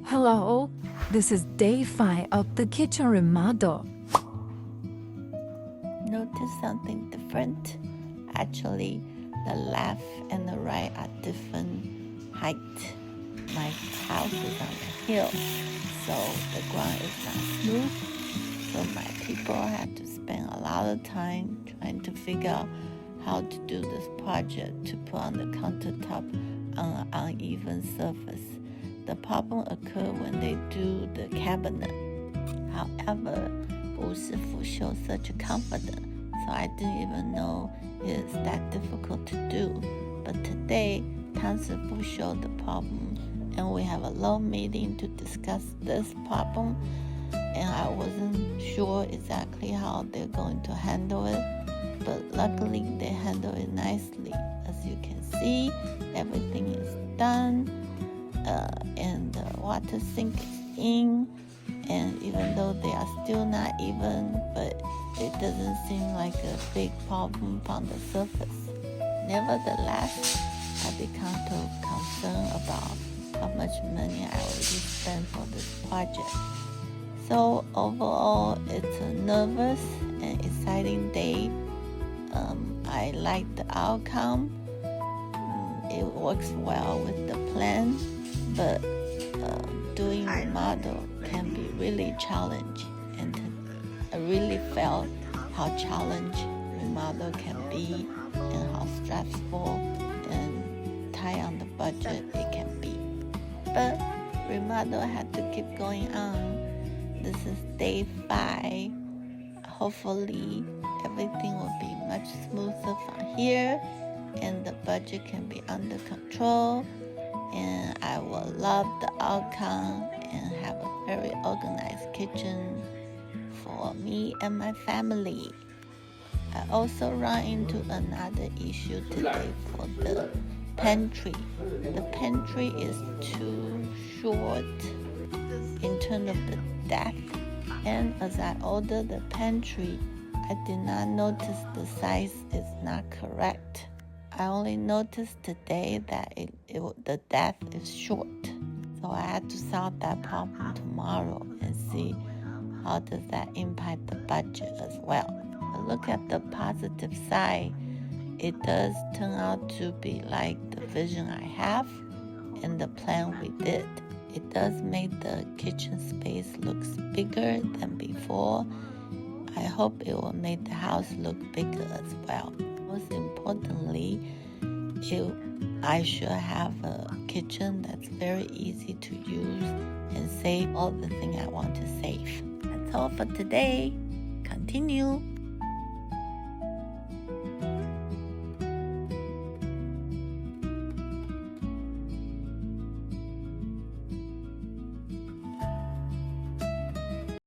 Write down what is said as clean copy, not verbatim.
Hello, this is day 5 of the kitchen remodel. Notice something different? Actually, the left and the right are different height. My house is on a hill, so the ground is not smooth. So my people had to spend a lot of time trying to figure out how to do this project to put on the countertop on an uneven surface. The problem occurred when they do the cabinet. However, Wu Shifu showed such confidence, so I didn't even know it's that difficult to do. But today, Tang Shifu showed the problem, and we have a long meeting to discuss this problem. And I wasn't sure exactly how they're going to handle it, but luckily they handle it nicely. As you can see, everything is done, and the water sink is in. And even though they are still not even, but it doesn't seem like a big problem on the surface. Nevertheless, I become too concerned about how much money I already spent for this project. So overall, it's a nervous and exciting day. I like the outcome. It works well with the plan, but doing remodel can be really challenging, and I really felt how challenging remodel can be and how stressful and tight on the budget it can be. But remodel had to keep going on. This is day 5. Hopefully everything will be much smoother from here and the budget can be under control, and I will love the outcome and have a very organized kitchen for me and my family. I also run into another issue today for the pantry. The pantry is too short in terms of the depth, and as I ordered the pantry, I did not notice the size is not correct. I only noticed today that the depth is short. So I had to solve that problem tomorrow and see how does that impact the budget as well. But look at the positive side. It does turn out to be like the vision I have and the plan we did. It does make the kitchen space look bigger than before. I hope it will make the house look bigger as well. Most importantly, I should have a kitchen that's very easy to use and save all the things I want to save. That's all for today. Continue.